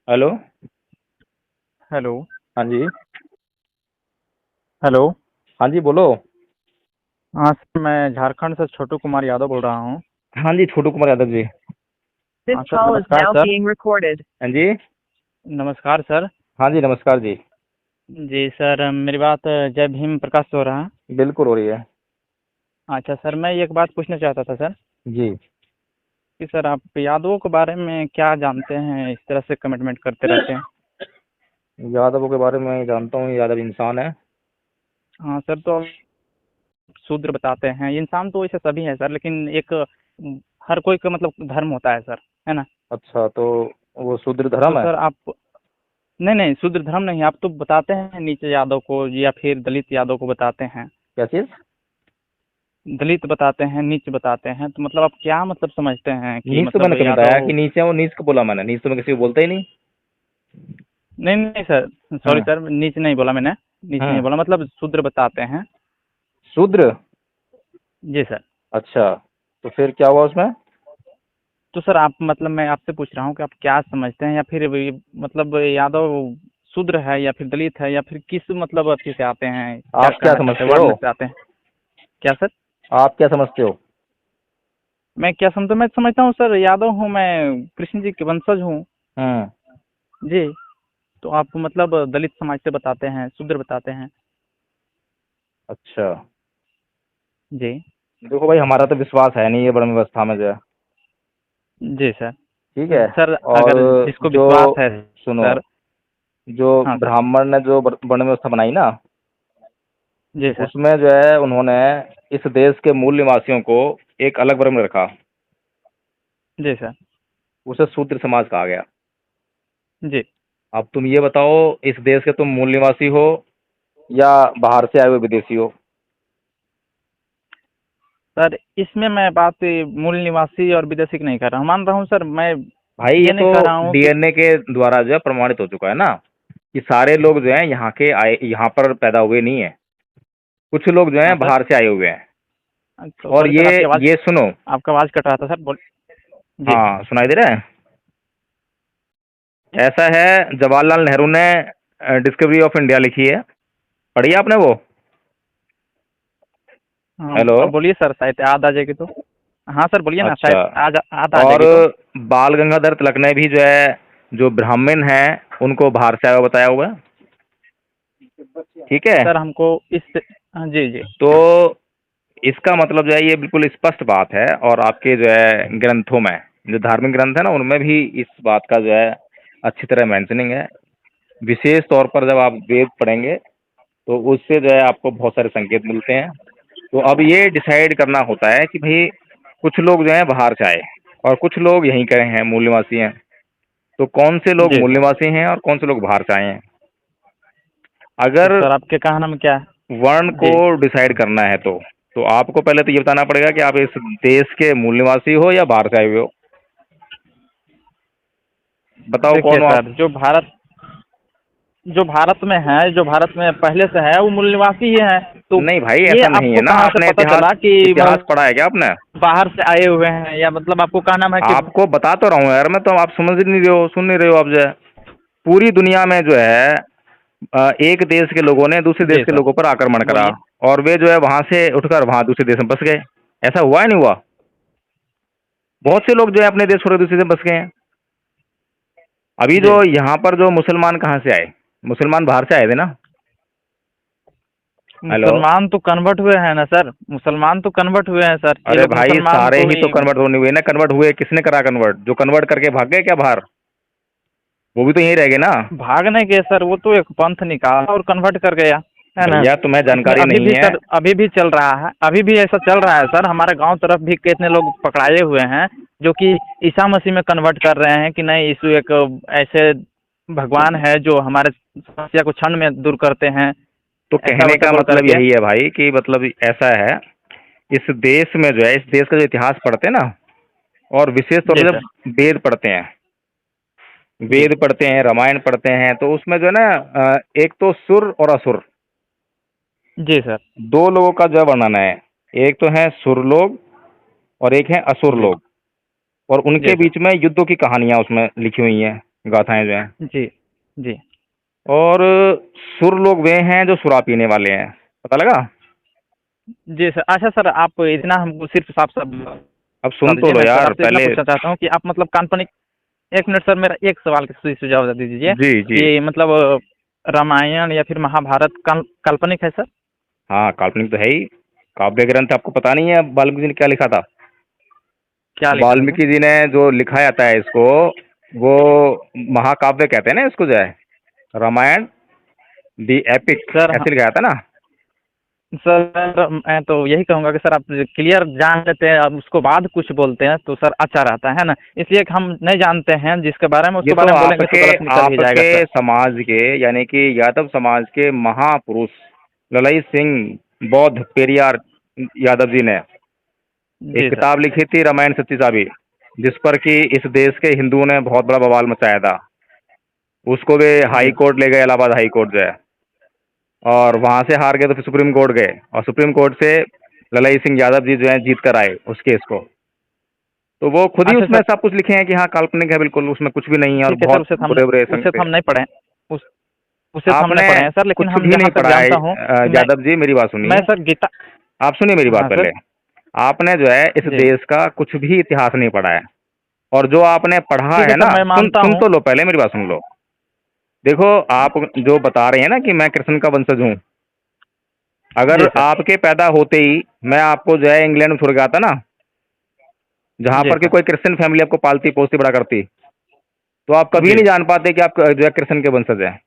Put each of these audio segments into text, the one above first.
Hello. Hello. हाँ जी। Hello. हाँ जी, बोलो। हाँ सर, मैं झारखंड से छोटू कुमार यादव बोल रहा हूँ। हाँ जी, छोटू कुमार यादव जी। हाँ सर, नमस्कार सर। हाँ जी। नमस्कार सर। हाँ जी, नमस्कार जी। जी सर, मेरी बात जय भीम प्रकाश से हो रहा है। बिल्कुल हो रही है। अच्छा सर, मैं एक बात पूछना चाहता था सर जी। कि सर आप यादवों के बारे में क्या जानते हैं, इस तरह से कमिटमेंट करते रहते हैं। यादवों के बारे में जानता हूँ, यादव इंसान है। हाँ सर, तो शूद्र बताते हैं। इंसान तो वैसे सभी हैं सर, लेकिन एक हर कोई का मतलब धर्म होता है सर, है ना। अच्छा, तो वो शूद्र तो धर्म है? सर आप, नहीं नहीं, शूद्र धर्म नहीं, आप तो बताते हैं नीचे यादव को या फिर दलित यादव को बताते हैं। क्या चीज़? दलित बताते हैं, नीच बताते हैं, तो मतलब आप क्या मतलब समझते हैं कि नीच तो मतलब मैंने कभी बताया यादव। कि नीच है, वो नीच को बोला मैंने, नीच तो मैं किसी को बोलता ही नहीं। नहीं नहीं सर, सॉरी हाँ। सर, नीच नहीं बोला मैंने। नीच नहीं हाँ। बोला, मतलब शूद्र बताते हैं। शूद्र। जी सर। अच्छा, तो फिर क्या हुआ उसमें? तो सर आप मतलब मैं आपसे पूछ रहा हूँ कि आप क्या समझते हैं, या फिर मतलब यादव शूद्र है या फिर दलित है, या फिर किस मतलब अथी से आते हैं, क्या आप क्या कहना चाहते हैं, समझते हो? वर्ण से आते हैं। क्या सर? आप क्या समझते हो? मैं क्या समझता, मैं समझता हूँ सर, यादव हूँ मैं, कृष्ण जी के वंशज हूँ। हम्म। जी। तो आप मतलब दलित समाज से बताते हैं, शूद्र बताते हैं। अच्छा। जी। देखो भाई, हमारा तो विश्वास है नहीं ये ब्रह्म व्यवस्था में जो है। जी सर। ठीक तो है। सर और अगर जिसको जो, विश्वास है सुनो, सर। जो हाँ सर। ब्राह्मण ने जो वर्ण व्यवस्था बनाई ना, जी सर। उसमें जो है उन्होंने इस देश के मूल निवासियों को एक अलग वर्ग में रखा। जी सर। उसे शूद्र समाज कहा गया। जी अब तुम ये बताओ, इस देश के तुम मूल निवासी हो या बाहर से आए हुए विदेशी हो? सर, इसमें मैं बात मूल निवासी और विदेशी की नहीं कर रहा हूँ, मान रहा हूँ सर, मैं भाई ये ये तो नहीं कर रहा हूँ कि। डीएनए के द्वारा जो है प्रमाणित हो चुका है ना, कि सारे लोग जो हैं यहाँ के आए, यहाँ पर पैदा हुए नहीं है। कुछ लोग जो हाँ हैं सर। बाहर से आए हुए हैं। तो और सॉरी सर, ये सुनो। आपका आवाज़ कट रहा था सर, बोल। जी। हाँ, सुनाई दे रहा है? ऐसा है, जवाहरलाल नेहरू ने डिस्कवरी ऑफ इंडिया लिखी है, पढ़ी है आपने वो? हाँ, हेलो। अब बोलिए सर, शायद याद आ जाएगी तो। हाँ सर, बोलिए ना, अच्छा। शायद आज याद आ और जाएगी तो। बाल गंगाधर तिलक ने भी जो है, जो ब्राह्मण हैं उनको बाहर से आया हुआ बताया हुआ है। ठीक है। सर हमको इस। हाँ जी जी। तो इसका मतलब जो है, ये बिल्कुल स्पष्ट बात है, और आपके जो है ग्रंथों में, जो धार्मिक ग्रंथ है ना, उनमें भी इस बात का जो है अच्छी तरह मेंशनिंग है। विशेष तौर पर जब आप वेद पढ़ेंगे तो उससे जो है आपको बहुत सारे संकेत मिलते हैं। तो अब ये डिसाइड करना होता है कि भाई, कुछ लोग जो हैं बाहर से आए और कुछ लोग यहीं के हैं, मूल निवासी हैं। तो कौन से लोग जी मूल सर। निवासी हैं और कौन से लोग बाहर से आए हैं? तो अगर सर आपके कहना में क्या है? वर्ण को जी। डिसाइड करना है तो आपको पहले तो ये बताना पड़ेगा कि आप इस देश के मूल निवासी हो या बाहर से आए हुए हो। बताओ देखिए कौन हो आप? सर, जो भारत में है, जो भारत में पहले से है, वो मूल निवासी ही है। तो नहीं भाई, ये ऐसा नहीं है आपको ना। कहाँ से आपने पता इतिहास चला कि वह इतिहास पढ़ा है क्या आपने? बाहर से आए हुए हैं, या मतलब आपको कहना है कि। आपको बता तो रहा हूँ यार मैं, तो आप समझ नहीं रहे हो, सुन नहीं रहे हो आप जो है। पूरी दुनिया में जो है एक देश के लोगों ने दूसरे देश जी के सर, लोगों पर आक्रमण करा, बोलिए। और वे जो है वहां से उठकर वहां दूसरे देश में बस गए। ऐसा हुआ है नहीं हुआ? बहुत से लोग जो है अपने देश छोड़ दूसरे देश में बस गए हैं। अभी जो जी। यहाँ पर जो मुसलमान कहाँ से आए? मुसलमान बाहर से आए थे ना। हेलो। मुसलमान तो कन्वर्ट हुए हैं ना सर, मुसलमान तो कन्वर्ट हुए हैं सर, ये अरे लोग भाई, मुसलमान सारे को ही ही। तो कन्वर्ट होने हुए ना। कन्वर्ट हुए किसने करा? कन्वर्ट जो कन्वर्ट करके भाग गए क्या बाहर, वो भी तो यहीं रह गए ना। भागने के सर, वो तो एक पंथ निकाला और कन्वर्ट कर गया, है ना। भैया तुम्हें इसमें जानकारी अभी नहीं भी है। सर, अभी भी चल रहा है, अभी भी ऐसा चल रहा है सर, हमारे गांव तरफ भी कितने लोग पकड़ाए हुए हैं जो कि ईसा मसीह में कन्वर्ट कर रहे हैं कि नहीं, यीशु एक ऐसे भगवान है जो हमारे समस्या को क्षण में दूर करते हैं, तो ऐसा कहने वैसा का बोल मतलब करके। यही है भाई कि मतलब ऐसा है, इस देश में जो है, इस देश का जो इतिहास पढ़ते हैं ना, और विशेष तौर जी पर सर। जब वेद पढ़ते हैं, जी वेद पढ़ते हैं, रामायण पढ़ते हैं, तो उसमें जो है ना एक तो सुर और असुर, जी सर। दो लोगों का जो वर्णन है। एक तो है सुर लोग और एक है असुर जी लोग, और जी उनके सर। बीच में युद्धों की कहानियां उसमें लिखी हुई हैं। गाथाएं जो हैं। जी जी और सुर लोग वे हैं जो सुरा पीने वाले हैं, पता लगा? जी सर। अच्छा सर, आप इतना हमको सिर्फ साफ साफ अब बता सुन तो दीजिए। लो मैं सर यार आपसे इतना पहले। पूछना चाहता हूँ कि आप मतलब काल्पनिक, एक मिनट सर, मेरा एक सवाल का सुझाव दे दीजिए जी जी। कि मतलब रामायण या फिर महाभारत काल्पनिक है सर? हाँ काल्पनिक तो है ही। काव्य ग्रंथ आपको पता नहीं है वाल्मीकि जी ने क्या लिखा था? क्या लिखा था सर? वाल्मीकि जी ने जो लिखा जाता है इसको, वो महाकाव्य कहते हैं ना इसको, जो है रामायण, दी एपिक, सर ऐसे लिखा जाता है ना। सर मैं तो यही कहूँगा कि सर आप क्लियर जान लेते हैं, अब उसको बाद कुछ बोलते हैं तो सर अच्छा रहता है ना, इसलिए कि हम नहीं जानते हैं जिसके बारे में, ये उसके तो बारे में बोलेंगे तो आपके गलत निकल ही जाएगा आपके सर। समाज के, यानी कि यादव समाज के महापुरुष ललई सिंह बौद्ध पेरियार यादव जी ने एक जी सर। किताब लिखी थी, रामायण सच्ची साबी, जिस पर कि इस देश के हिंदुओं ने बहुत बड़ा बवाल मचाया था। उसको वे हाई जी कोर्ट ले गए, इलाहाबाद हाई कोर्ट जो है, और वहां से हार गए तो फिर सुप्रीम कोर्ट गए, और सुप्रीम कोर्ट से ललई सिंह यादव जी जो है जीत कर आए उस केस को। तो वो खुद ही अच्छा उसमें सर, सब कुछ लिखे हैं कि हाँ काल्पनिक है बिल्कुल, उसमें कुछ भी नहीं है, और ठीक है सर, बहुत बुरे बुरे उसे तो हम नहीं पढ़े, उस उसे तो हम आपने नहीं पढ़े हैं सर, लेकिन कुछ हम भी नहीं जहाँ तक पढ़ा है जानता हूँ कि यादव जी, मेरी बात मैं सुनिए। सर गीता। आप सुनिए मेरी बात हाँ सर। पहले। आपने जो है इस जी देश का कुछ भी इतिहास नहीं पढ़ा है, और जो आपने पढ़ा ठीक है है सर, ना, मैं सुन मानता सुन हूँ। तो लो पहले, मेरी बात सुन लो। देखो, आप जो बता रहे हैं ना कि मैं कृष्ण का वंशज हूँ, अगर जी सर। आपके पैदा होते ही मैं आपको जो है इंग्लैंड में छोड़ के आता ना, जहाँ जी पर कि सर। कोई क्रिश्चियन फैमिली आपको पालती पोसती बड़ा करती, तो आप कभी जी नहीं जान पाते कि आप जो है कृष्ण के वंशज हैं।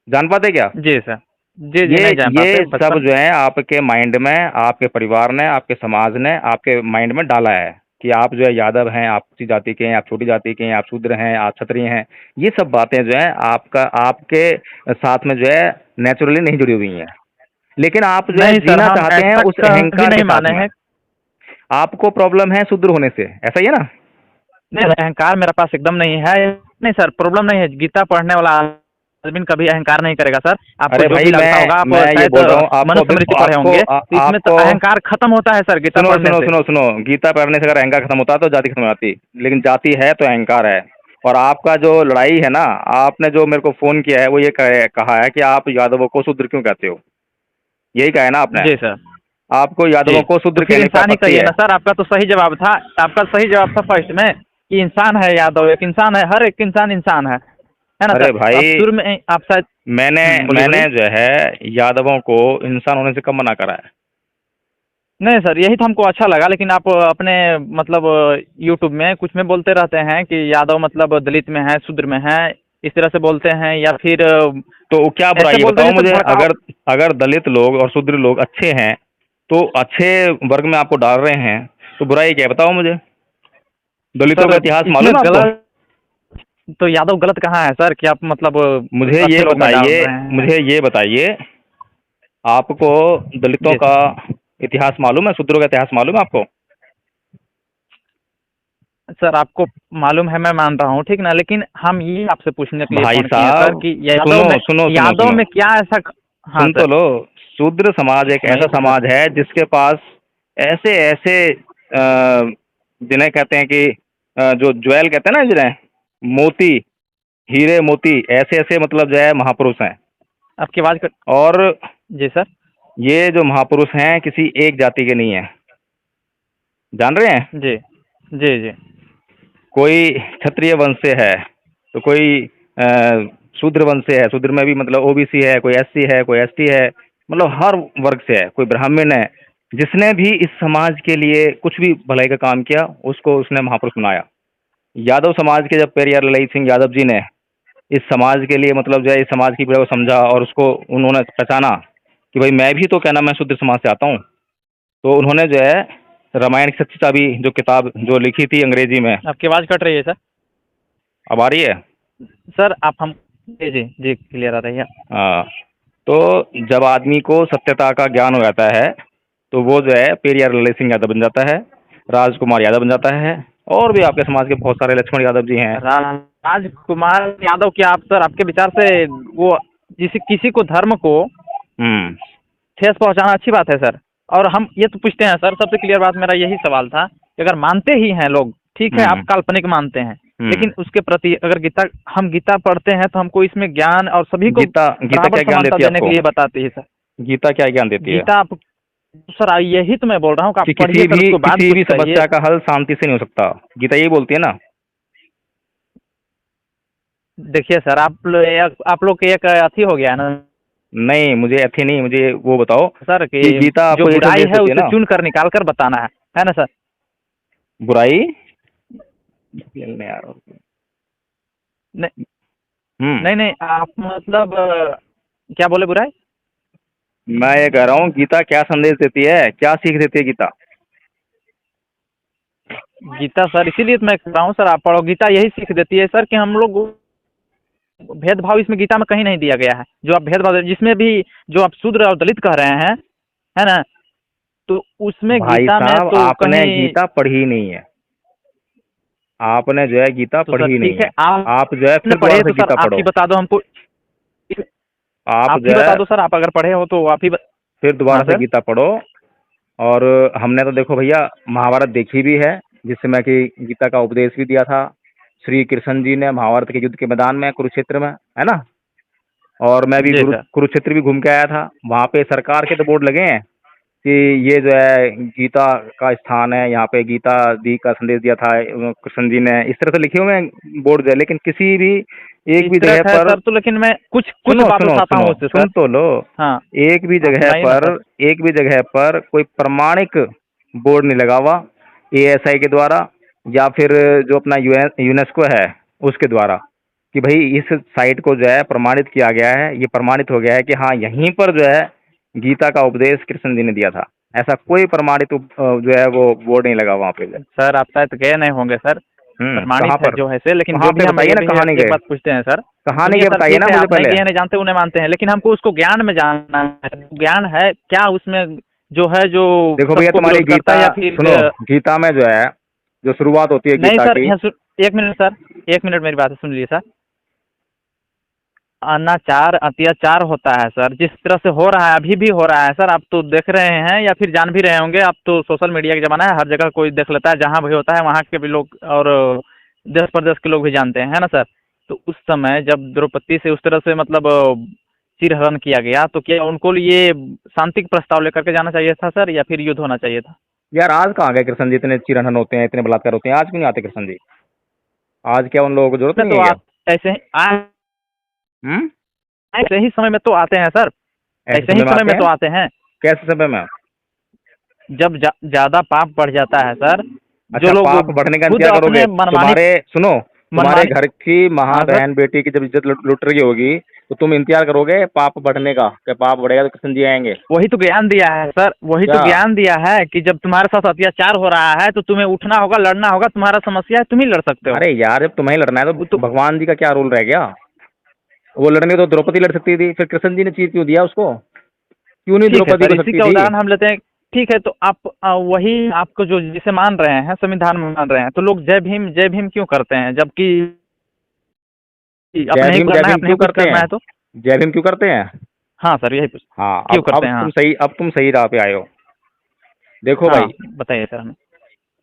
जान पाते क्या? जी सर। जी जी, ये नहीं जान ये पाते सब बचपन। जो है आपके माइंड में, आपके परिवार ने, आपके समाज ने आपके माइंड में डाला है कि आप जो है यादव हैं, आप ऊंची जाति के हैं, आप छोटी जाति के हैं, आप शूद्र हैं, आप क्षत्रिय हैं। ये सब बातें जो है आपका आपके साथ में जो है नेचुरली नहीं जुड़ी हुई हैं, लेकिन आप जो है नहीं सर, जीना हम चाहते हैं ऐसा उस कभी अहंकार के नहीं साथ माने में। हैं। आपको प्रॉब्लम है शूद्र होने से, ऐसा ही है ना? नहीं, अहंकार मेरा पास एकदम नहीं है। नहीं सर, प्रॉब्लम नहीं है, गीता पढ़ने वाला आदमी कभी अहंकार नहीं करेगा सर। आपको अरे जो भी भाई, लगता होगा, आप मैं ये शायद बोल रहा हूँ आपको, अभी मनुस्मृति पढ़े आपको होंगे, तो इसमें तो आपको अहंकार खत्म होता है सर गीता सुनो पढ़ने सुनो से। सुनो सुनो, गीता पढ़ने से अगर अहंकार खत्म होता तो जाति खत्म हो जाती, लेकिन जाति है तो अहंकार है। और आपका जो लड़ाई है ना, आपने जो मेरे को फोन किया है वो ये कहा है कि आप यादवों को शूद्र क्यों कहते हो, यही कहा है ना आपने? जी सर। आपको जी, यादवों को तो शूद्र फिर कहने पे इंसान ही आपत्ति कहिए है? ना सर, आपका तो सही जवाब था। आपका सही जवाब था फर्स्ट में कि इंसान है यादव, एक इंसान है, हर एक इंसान इंसान है ना अरे सर? तो आप भाई, शुरू में आप शायद मैंने बोलिए मैंने बोलिए। जो है यादवों को इंसान होने से कम मना करा है। नहीं सर, यही तो हमको अच्छा लगा, लेकिन आप अपने मतलब यूट्यूब में कुछ में बोलते रहते हैं कि यादव मतलब दलित में है, शूद्र में है, इस तरह से बोलते हैं, या फिर तो क्या ऐसे बुराई है बोलते बताओ हैं जैसे मुझे? भड़काओ। अगर अगर दलित लोग और शूद्र लोग अच्छे हैं, तो अच्छे वर्ग में आपको डाल रहे हैं, तो बुराई क्या है बताओ मुझे? दलितों सर का इतिहास इसमें मालूम है आपको? गलत, तो यादव गलत कहाँ है सर कि आप मतलब मुझे अच्छे ये लोग में डाल बताइए, रहे हैं? मुझे ये बताइए, आपको दलितों जी का सर। इतिहास मालूम है, शूद्रों का इतिहास मालूम है आपको? सर आपको मालूम है, मैं मान रहा हूँ, ठीक ना, लेकिन हम ये आपसे पूछने के लिए भाई फोन किए हैं सर साहब, कि यादव सुनो में, सुनो सुनो यादव सुनो, में क्या ऐसा। हाँ सुन तो सर। लो। शूद्र समाज एक ऐसा सुनाइए तो सर। समाज है जिसके पास ऐसे ऐसे जिन्हें कहते हैं कि जो ज्वेल कहते हैं ना, जिन्हें मोती, हीरे मोती, ऐसे ऐसे मतलब जो है महापुरुष हैं। आपकी आवाज़ कट। और जी सर। ये जो महापुरुष हैं किसी एक जाति के नहीं है, जान रहे हैं? जी जी जी कोई क्षत्रिय वंश से है, तो कोई शूद्र वंश से है, शूद्र में भी मतलब ओबीसी है, कोई एससी है, कोई एसटी है, मतलब हर वर्ग से है, कोई ब्राह्मण है। जिसने भी इस समाज के लिए कुछ भी भलाई का काम किया उसको उसने महापुरुष बनाया। यादव समाज के जब पेरियार ललित सिंह यादव जी ने इस समाज के लिए मतलब जो है इस समाज की पीड़ा को समझा, और उसको उन्होंने पहचाना कि भाई मैं भी तो क्या नाम, मैं शूद्र समाज से आता हूँ, तो उन्होंने जो है रामायण की सच्ची चाबी जो किताब जो लिखी थी अंग्रेजी में। आपकी आवाज़ कट रही है सर। अब आ रही है? सर आप हम जी जी जी, क्लियर आ रही है। हाँ। तो जब आदमी को सत्यता का ज्ञान हो जाता है, तो वो जो है पेरियार ललित सिंह यादव बन जाता है, राजकुमार यादव बन जाता है, और भी आपके समाज के बहुत सारे लक्ष्मण यादव जी हैं। राजकुमार यादव, क्या आप सर आपके विचार से वो किसी को धर्म को हम्म। ठेस पहुंचाना अच्छी बात है सर? और हम ये तो पूछते हैं सर, सबसे क्लियर बात मेरा यही सवाल था कि अगर मानते ही हैं लोग, ठीक है, आप हम्म। काल्पनिक मानते हैं, लेकिन उसके प्रति अगर हम गीता पढ़ते हैं तो हमको इसमें ज्ञान और सभी को गीता गीता बराबर क्या ज्ञान समानता देती है देने के आपको? लिए बताती है सर। गीता क्या ज्ञान देती है? गीता आप सर यही तो मैं बोल रहा हूँ कि आप कि पढ़िए सर, उसके बाद किसी कुछ भी कहिए। समस्या का हल शांति से नहीं हो सकता, गीता यही बोलती है ना? देखिए सर, आप लोग के एक अथी हो गया है ना नहीं, मुझे ऐसे नहीं, मुझे वो बताओ सर कि कि गीता जो आपको ये बुराई संदेश है देती है उसे ना? चुन कर निकाल कर बताना है ना सर? बुराई नहीं यार। नहीं हम्म। नहीं नहीं, आप मतलब क्या बोले बुराई? मैं ये कह रहा हूँ गीता क्या संदेश देती है, क्या सीख देती है गीता? गीता सर इसीलिए तो मैं कह रहा हूँ सर, आप पढ़ो। गीता यही सीख देती है सर कि हम लोग भेदभाव इसमें गीता में कहीं नहीं दिया गया है। जो आप भेदभाव जिसमें भी जो आप शूद्र और दलित कह रहे हैं, है ना, तो उसमें भाई गीता में साहब, तो आपने कहीं। गीता पढ़ी नहीं है, आपने जो है गीता तो सर पढ़ी नहीं ठीक है, है। आप जो है आपने फिर पढ़े दोबारा तो से सर गीता आप ही पढ़ो। बता दो हमको। आप आप जो ही है बता दो सर, आप अगर पढ़े हो तो आप ही फिर हाँ दोबारा से सर। गीता पढ़ो। और हमने तो देखो भैया महाभारत देखी भी है, जिसमें कि गीता का उपदेश भी दिया था श्री कृष्ण जी ने महाभारत के युद्ध के मैदान में, कुरुक्षेत्र में, है ना? और मैं भी जी सर। कुरुक्षेत्र भी घूम के आया था। वहाँ पे सरकार के तो बोर्ड लगे हैं कि ये जो है गीता का स्थान है, यहाँ पे गीता दी का संदेश दिया था कृष्ण जी ने, इस तरह से लिखे हुए हैं बोर्ड जो है, लेकिन किसी भी एक इस भी तरह जगह का है पर, सर, तो लेकिन मैं कुछ कुछ सुनो बात सुनो उठाता सुनो हूँ उससे सुन सर। तो लो, हाँ एक भी हाँ, जगह सुनाइए ना पर, सर। एक भी जगह पर कोई प्रमाणिक बोर्ड नहीं लगा हुआ एएसआई के द्वारा या फिर जो अपना यूनेस्को है उसके द्वारा कि भाई इस साइट को जो है प्रमाणित किया गया है, ये प्रमाणित हो गया है कि हाँ यहीं पर जो है गीता का उपदेश कृष्ण जी ने दिया था। ऐसा कोई प्रमाणित जो है वो बोर्ड नहीं लगा वहाँ पे जो है। सर आप शायद गए नहीं होंगे सर, कहाँ प्रमाणित है पर? जो है से, लेकिन कहाँ जो भी पे हम बताइए ये ना, भी कहाँ नहीं एक गए? बात पूछते हैं सर। कहाँ नहीं सुनिए गए सर, बताइए ठीक ना है मुझे आप नहीं पहले। गए नहीं जानते, उन्हें मानते हैं, लेकिन हमको उसको ज्ञान में जानना है। ज्ञान है क्या उसमें जो है जो देखो भैया, सबको तुम्हारी विरोध करता गीता, है या फिर सुनो, गीता में जो है जो शुरुआत होती है नहीं गीता सर की। यहाँ एक मिनट सर, एक मिनट मेरी बात सुन लीजिए सर। अनाचार अत्याचार होता है सर, जिस तरह से हो रहा है, अभी भी हो रहा है सर। आप तो देख रहे हैं या फिर जान भी रहे होंगे, अब तो सोशल मीडिया का जमाना है, हर जगह कोई देख लेता है, जहाँ भी होता है वहाँ के भी लोग और देश प्रदेश के लोग भी जानते हैं, है ना सर। तो उस समय जब द्रौपदी से उस तरह से मतलब चिरहरण किया गया, तो क्या उनको ये शांति का प्रस्ताव लेकर के जाना चाहिए था सर, या फिर युद्ध होना चाहिए था? यार आज कहाँ गए कृष्ण जी? इतने चिरहरण होते हैं, इतने बलात्कार होते हैं, आज क्यों नहीं आते कृष्ण जी? आज क्या उन लोगों को जरूरत में नहीं तो है क्या? आप ऐसे ही हम्म। ऐसे ही समय में तो आते हैं सर, ऐसे ऐसे ही समय में समय आते में तो हैं? आते हैं कैसे समय में? जब ज्यादा पाप बढ़ जाता है सर। जो अच्छा, लोग पाप बढ़ने का खुद क्या करोगे? अपने मनमानी तुम्हारे सुनो, तुम्हारे मनमानी घर की माँ हाँ सर। बहन बेटी की जब इज्जत लुट रही होगी तो तुम इंतजार करोगे पाप बढ़ने का? क्या पाप बढ़ेगा तो कृष्ण जी आएंगे? वही तो ज्ञान दिया है सर, वही तो क्या? ज्ञान दिया है कि जब तुम्हारे साथ अत्याचार हो रहा है तो तुम्हें उठना होगा, लड़ना होगा। तुम्हारा समस्या है, तुम ही लड़ सकते हो। अरे यार, जब तुम्हें लड़ना है वो तो तो भगवान जी का क्या रोल रह गया? वो लड़ने तो द्रौपदी लड़ सकती थी, फिर कृष्ण जी ने चीर क्यों दिया उसको? क्यों नहीं ठीक है द्रौपदी सर, को इसी सकती का थी? उदाहरण हम लेते हैं। ठीक है, तो आप वही आपको जो जिसे मान रहे हैं, संविधान में मान रहे हैं, तो लोग जय भीम क्यों करते हैं, जबकि अपने ही जय करना है, भीम अपने ही क्यों कुछ करते करना हैं? है तो। जय भीम क्यों करते हैं? हाँ सर, यही पूछ हाँ, क्यों करते हैं? हाँ तुम सही राह पे आए हो। देखो हाँ, भाई, बताइए सर हमें।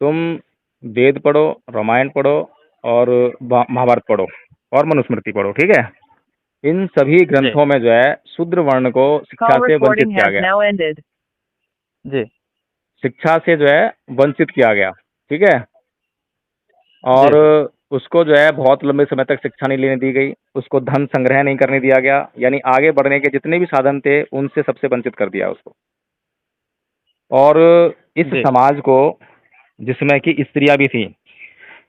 तुम वेद पढ़ो, रामायण पढ़ो और महाभारत पढ़ो और मनुस्मृति पढ़ो, ठीक है? इन सभी जी ग्रंथों में जो है शूद्र वर्ण को शिक्षा Call से वंचित recording किया has गया। now ended. जी शिक्षा से जो है वंचित किया गया, ठीक है? जी और सर। उसको जो है बहुत लंबे समय तक शिक्षा नहीं लेने दी गई, उसको धन संग्रह नहीं करने दिया गया, यानी आगे बढ़ने के जितने भी साधन थे उनसे सबसे वंचित कर दिया उसको। और इस जी समाज को, जिसमें कि स्त्रियां भी थी,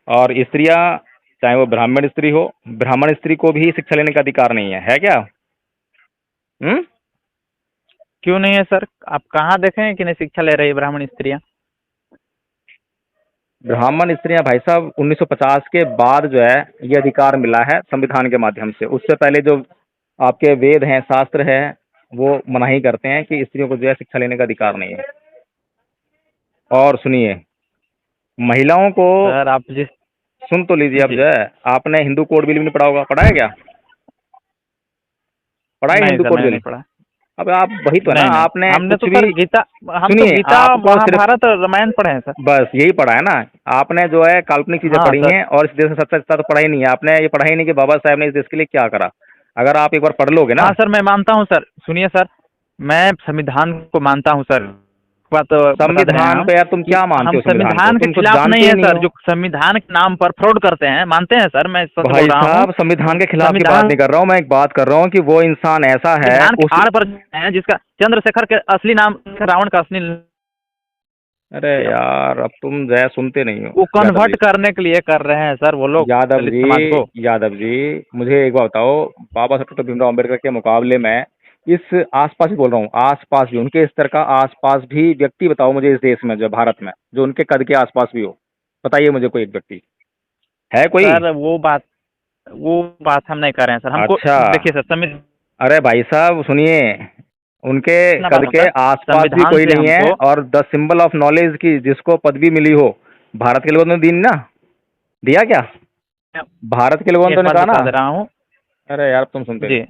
और स्त्रियां चाहे वो ब्राह्मण स्त्री हो, ब्राह्मण स्त्री को भी शिक्षा लेने का अधिकार नहीं है क्या? हम्म। क्यों नहीं है सर? आप कहाँ देखे हैं कि नहीं शिक्षा ले रही है ब्राह्मण स्त्रियाँ? ब्राह्मण स्त्रियां भाई साहब 1950 के बाद जो है ये अधिकार मिला है संविधान के माध्यम से। उससे पहले जो आपके वेद हैं, शास्त्र है, वो मनाही करते हैं कि स्त्रियों को जो है शिक्षा लेने का अधिकार नहीं है। और सुनिए, महिलाओं को, सर आप जिस सुन तो लीजिए, अब जी जो है आपने हिंदू कोड बिल भी नहीं पढ़ा होगा, पढ़ा है क्या? पढ़ा है नहीं हिंदू सर, कोड मैंने बिल? नहीं पढ़ा। अब आप वही तो है नहीं ना, नहीं, आपने हमने कुछ तो भी सर गीता, हम तो सुनिए, गीता आपको सिर्फ महाभारत और रामायण पढ़े हैं सर। बस यही पढ़ा है ना, आपने जो है काल्पनिक चीजें हाँ पढ़ी सर। हैं और इस देश में सच्चा सच्चा तो पढ़ा ही नहीं है आपने। ये पढ़ा ही नहीं कि बाबा साहब ने इस देश के लिए क्या करा। अगर आप एक बार पढ़ लोगे ना। हाँ सर, मैं मानता हूँ सर, सुनिए सर, मैं संविधान को मानता हूँ सर, बात बता दे रहे हैं संविधान हम पे यार तुम कि क्या मानते हम हो संविधान को? संविधान के तुम कुछ खिलाफ नहीं जानते ही है नहीं सर। हो। जो संविधान के नाम पर फ्रॉड करते हैं, मानते हैं सर, मैं सच बोल भाई रहा हूँ। साहब, संविधान के खिलाफ की बात संविधान नहीं कर रहा हूँ, मैं एक बात कर रहा हूँ कि वो इंसान ऐसा है संविधान के उस। आड़ पर है जिसका चंद्रशेखर के असली नाम, रावण का असली, अरे यार, अब तुम जो है सुनते नहीं हो। वो यादव जी, कन्वर्ट करने के लिए कर रहे हैं सर वो लोग यादव दलित जी, समाज को। यादव जी, मुझे एक बात बताओ। बाबा साहब डॉक्टर भीमराव अम्बेडकर के मुकाबले में इस आसपास ही बोल रहा हूँ, आसपास भी उनके स्तर का आसपास भी व्यक्ति बताओ मुझे इस देश में, जो भारत में, जो उनके कद के आसपास भी हो। बताइए मुझे कोई एक व्यक्ति है कोई? सर वो बात हम नहीं कर रहे हैं सर। हमको अच्छा। देखिए सर, संविधान, अरे भाई साहब सुनिए, उनके कद के सर, आसपास भी संविधान कोई से नहीं है। हमको, और द सिंबल ऑफ नॉलेज की जिसको पदवी मिली हो, भारत के लोगों ने दी ना, दिया क्या? भारत के लोगों ने तो एक नहीं बात कहा ना। बता दे रहा हूँ अरे यार, तुम सुनते नहीं। जी।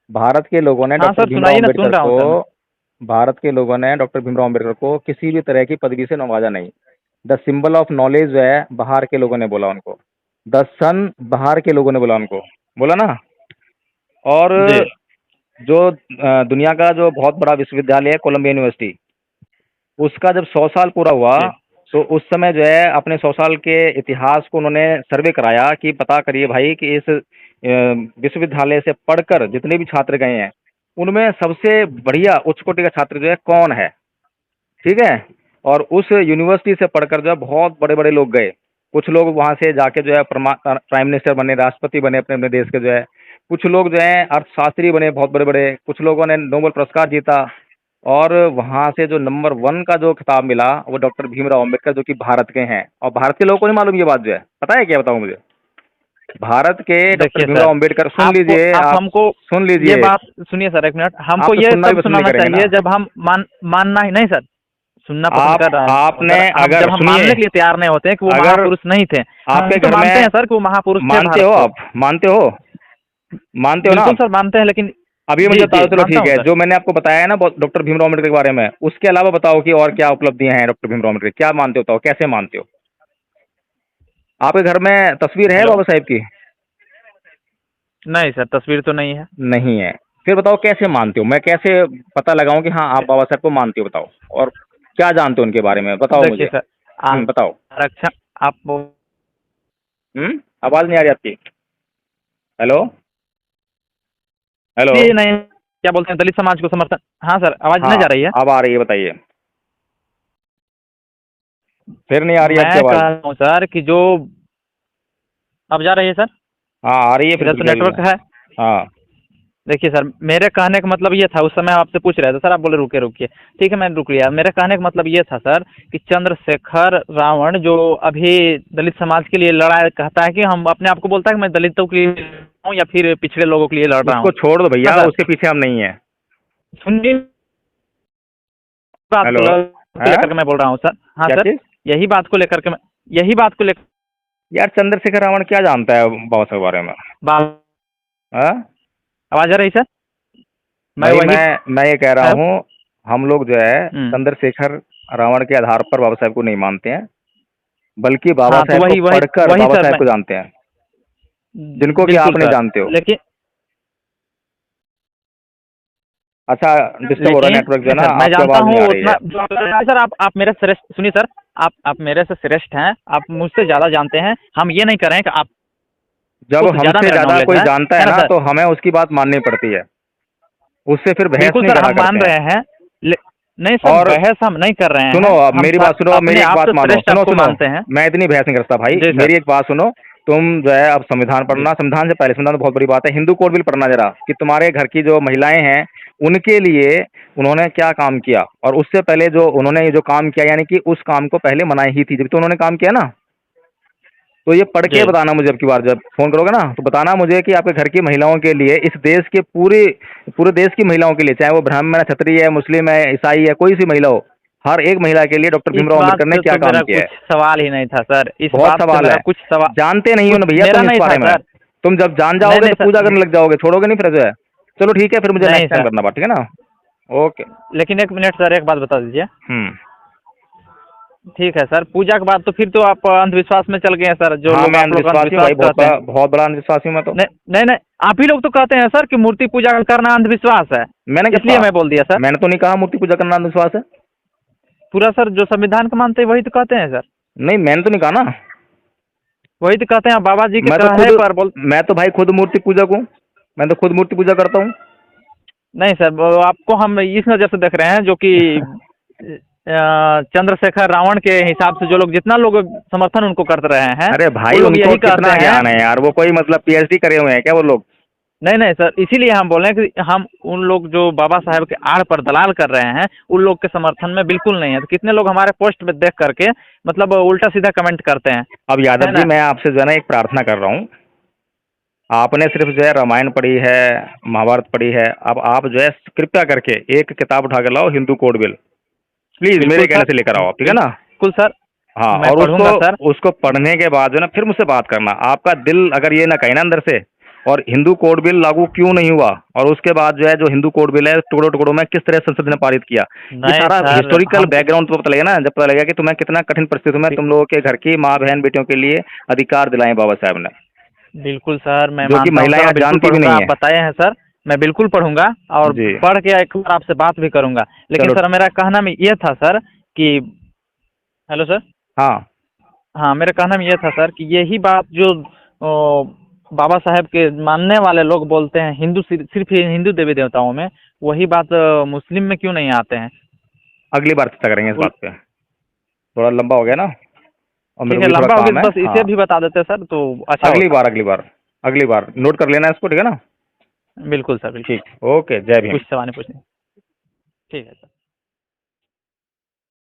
भारत के लोगों ने हाँ डॉक्टर सर, भीमराव सुनाइए ना, अम्बेडकर सुन रहा हूँ को सर मैं। भारत के लोगों ने डॉक्टर भीमराव अम्बेडकर को किसी भी तरह की पदवी से नवाजा नहीं। द सिंबल ऑफ नॉलेज जो है, बाहर के लोगों ने बोला उनको। द सन, बाहर के लोगों ने बोला उनको, बोला ना। और जी जो दुनिया का जो बहुत बड़ा विश्वविद्यालय है, कोलंबिया यूनिवर्सिटी, उसका जब 100 साल पूरा हुआ, जी तो उस समय जो है अपने 100 साल के इतिहास को उन्होंने सर्वे कराया कि पता करिए भाई कि इस विश्वविद्यालय से पढ़कर जितने भी छात्र गए हैं, उनमें सबसे बढ़िया उच्च कोटि का छात्र जो है कौन है। ठीक है। और उस यूनिवर्सिटी से पढ़कर जो है बहुत बड़े बड़े लोग गए। कुछ लोग वहाँ से जाके जो है प्राइम मिनिस्टर बने, राष्ट्रपति बने अपने अपने देश के जो है। कुछ लोग जो हैं अर्थशास्त्री बने बहुत बड़े बड़े। कुछ लोगों ने नोबेल पुरस्कार जीता। और वहाँ से जो नंबर 1 का जो खिताब मिला, वो डॉक्टर भीमराव अम्बेडकर, जो कि भारत के हैं। और भारत के लोगों को नहीं मालूम ये बात जो है, पता है क्या? बताऊँ मुझे। भारत के डॉक्टर देखिए भीमराव सर, अम्बेडकर, सुन आपको लीजिए आप आप, हमको सुन ये लीजिए। बात सुनिए सर, एक मिनट, हमको आप तो ये सुनना भी तब पसंद नहीं सुनाना करेंगे ना। चाहिए जब हम मानना ही नहीं सर, सुनना पसंद आप कर रहा हूँ आपने सर। हम अगर जब हम सुनिए, मानने के लिए तैयार नहीं होते हैं कि वो अगर महापुरुष नहीं थे, आपके हम तो घर मानते हैं में सर कि वो महापुरुष थे मानते भारत हो, को। आप मानते हो, मानते हो ना बिल्कुल आप? सर, मानते हैं, लेकिन अभी मुझे जी बता जी दो, चलो मानता ठीक हूँ है, सर। जो मैंने आपको बताया है ना डॉक्टर भीमराव अम्बेडकर के बारे में, उसके अलावा बताओ कि और क्या उपलब्धियां हैं डॉक्टर भीमराव अम्बेडकर, क्या मानते हो? बताओ कैसे मानते हो? आपके घर में तस्वीर है हेलो, बाबा साहेब की? नहीं सर, तस्वीर तो नहीं है। नहीं है। फिर बताओ कैसे मानते हो? मैं कैसे पता लगाऊं कि हाँ आप बाबा साहब को मानते हो? बताओ। और क्या जानते हो उनके बारे में, बताओ देखिए मुझे। सर, बताओ। आरक्षण, आप आवाज नहीं आ रही आपकी। हेलो। हेलो। ये नहीं, क्या बोलते हैं, दलित समाज को समर्थन। हाँ सर, आवाज नहीं हाँ, जा रही है। अब आ रही है, बताइए। फिर नहीं आ रही आपकी मैं कह आवाज। रहा हूँ सर कि जो, अब जा रही है सर? हाँ, आ रही है फिर इधर तो बिल्कुल। नेटवर्क है। हाँ। देखिए सर, मेरे कहने का मतलब ये था, उस समय आपसे पूछ रहे थे सर, आप बोले रुके रुकिए, ठीक है मैंने रुक लिया। मेरे कहने का मतलब ये था सर कि चंद्रशेखर रावण जो अभी दलित समाज के लिए लड़ा है, कहता है कि हम, अपने आप को बोलता है कि मैं दलितों के लिए हूँ या फिर पिछड़े लोगों के लिए लड़ रहा उसको हूँ छोड़ दो ना भैया, सर। उसके पीछे हम नहीं है। सुनिए, बात हेलो। को हाँ, लेकर के मैं बोल रहा हूँ सर। हाँ क्या सर, चीज? यही बात को लेकर यार, चंद्रशेखर रावण क्या जानता है बाबा साहब के बारे में? बात, हाँ। आवाज आ रही सर? मैं भाई, वही, मैं ये कह रहा हूँ, हम लोग जो है हम्म, चंद्रशेखर रावण के आधार पर बाबा साहब को नहीं मानते हैं, बल्कि बाबा हाँ तो साहब को वही वही पढ़कर वही बाबा सर साहब मैं, को जानते हैं, जिनको कि बिल्कुल आप नहीं सर, जानते हो। लेकिन अच्छा, डिस्टर्ब हो रहा है लेकिन नेटवर्क जो है नहीं ना, सर, मैं आपकी जानता आवाज हूँ नहीं आ रही उतना है। जो सर, आप मेरे श्रेष्ठ, सुनिए सर, आप मेरे से श्रेष्ठ हैं, आप मुझसे ज़्यादा जानते हैं। हम ये नहीं कर रहे हैं कि जब आपको से ज़्यादा हमसे मेरा ज्यादा नॉलेज कोई जानता है है ना ना, सर? तो हमें उसकी बात माननी पड़ती है, उससे फिर बहस बिल्कुल नहीं सर, करा हम करते मान हैं। रहे हैं, नहीं सर, और बहस हम नहीं कर रहे सुनो, हैं, अब हम मेरी बात सुनो, अपने मेरी एक आप बात से मानो, श्रेष्ठ सुनो आपको सुनो। मानते हैं। मैं इतनी बहस नहीं करता भाई, जी सर। मेरी एक बात सुनो। तुम जो है अब संविधान जी पढ़ना, संविधान से पहले, संविधान तो बहुत बड़ी बात है, हिंदू कोड बिल पढ़ना जरा, कि तुम्हारे घर की जो महिलाएं हैं उनके लिए उन्होंने क्या काम किया, और उससे पहले जो उन्होंने जो काम किया, यानी कि उस काम को पहले मनाई ही थी जब तो उन्होंने काम किया ना। तो ये पढ़ के जी बताना मुझे, अब की बार जब फोन करोगे ना, तो बताना मुझे कि आपके घर की महिलाओं के लिए, इस देश के पूरे देश की महिलाओं के लिए, चाहे वो ब्राह्मण है, क्षत्रिय है, मुस्लिम है, ईसाई है, कोई सी महिला हो, हर एक महिला के लिए डॉक्टर इस भीमराव बात अम्बेडकर ने से क्या तो काम मेरा किया कुछ है। सवाल ही नहीं था सर, इस बहुत बात से सवाल मेरा है। कुछ सवाल, जानते नहीं हो कुछ ना भैया मेरा तुम इस नहीं था बारे में। सर। तुम जब जान नहीं जाओगे नहीं तो सर, पूजा करने लग जाओगे, छोड़ोगे नहीं फिर जो है। चलो ठीक है, फिर मुझे नहीं नेक्स्ट टाइम सर, करना बात, ठीक है ना। ओके। लेकिन एक मिनट सर, एक बात बता दीजिए। हम्म। ठीक है सर, पूजा के बाद तो फिर तो आप अंधविश्वास में चल गए हैं सर, जो हाँ, लोग मैं आप लोग अंधविश्वासी हूँ भाई, अंधविश्वास कहते हैं। बहुत बड़ा अंधविश्वासी हूँ मैं तो। नहीं नहीं नहीं, आप ही लोग तो कहते हैं सर कि मूर्ति पूजा करना अंधविश्वास है, मैंने क्या इसलिए कहा? मैं बोल दिया सर। मैंने तो नहीं कहा मूर्ति पूजा करना अंधविश्वास है। पूरा सर जो संविधान को मानते हैं वही तो कहते हैं सर, नहीं, मैंने तो नहीं कहा ना। वही तो कहते हैं। आप बाबा जी के मैं तो कहे खुद पर बोल। मैं तो भाई खुद मूर्ति पूजक हूँ। मैं तो खुद मूर्ति पूजा करता हूँ। नहीं सर, वो आपको हम इस नज़र से देख रहे हैं जो कि चंद्रशेखर रावण के हिसाब से जो लोग जितना लोग समर्थन उनको करते रहे हैं, अरे भाई, वो लोग उनको यही कितना कहते हैं। ज्ञान है यार, वो कोई मतलब पीएचडी करे हुए हैं क्या वो लोग? नहीं नहीं सर, इसीलिए हम बोल रहे हैं कि हम उन लोग जो बाबा साहेब के आड़ पर दलाल कर रहे हैं उन लोग के समर्थन में बिल्कुल नहीं है। तो कितने लोग हमारे पोस्ट पे देख करके मतलब उल्टा सीधा कमेंट करते हैं। अब है यादव ना? जी, मैं आपसे जो है ना एक प्रार्थना कर रहा हूँ। आपने सिर्फ जो है रामायण पढ़ी है, महाभारत पढ़ी है, अब आप जो है कृपया करके एक किताब उठा के लाओ, हिंदू कोड बिल, प्लीज मेरे बिल्कुल कहने सर, से लेकर आओ आप, ठीक है ना? बिल्कुल सर, हाँ, मैं और पढ़ूंगा सर। उसको पढ़ने के बाद जो है ना फिर मुझसे बात करना। आपका दिल अगर ये ना कहे ना अंदर से, और हिंदू कोड बिल लागू क्यों नहीं हुआ, और उसके बाद जो है जो हिंदू कोड बिल है टुकड़ों टुकड़ों में किस तरह संसद ने पारित किया, ये नहीं सारा सर, हिस्टोरिकल हम बैकग्राउंड तो पता लगेगा ना। जब पता लगेगा कि तुम्हें कितना कठिन परिस्थिति में तुम लोगों के घर की माँ बहन बेटियों के लिए अधिकार दिलाए बाबा साहब ने, बिल्कुल सर, मैं जो कि मानता हूँ महिलाएं सर, आज और बिल्कुल जानती भी पढ़ूंगा। नहीं आप है। बताए हैं सर, मैं बिल्कुल पढ़ूंगा और जी। पढ़ के एक बार आपसे बात भी करूंगा। लेकिन चलो। सर मेरा कहना में ये था सर कि, हेलो सर। हाँ। हाँ, मेरा कहना में ये था सर कि यही बात जो बाबा साहेब के मानने वाले लोग बोलते हैं हिंदू सिर्फ हिंदू देवी देवताओं में, वही बात मुस्लिम में क्यों नहीं आते हैं? अगली बार चर्चा करेंगे इस बात पे, थोड़ा लंबा हो गया ना, और मेरे ठीक को है, भी थोड़ा लंबा होगी काम तो है। बस हाँ, इसे भी बता देते सर तो अच्छा अगली होता। बार, अगली बार नोट कर लेना इसको, ठीक है ना? बिल्कुल सर, बिल्कुल। ठीक, ओके, जय भीम। कुछ सवाल नहीं पूछने। ठीक है सर।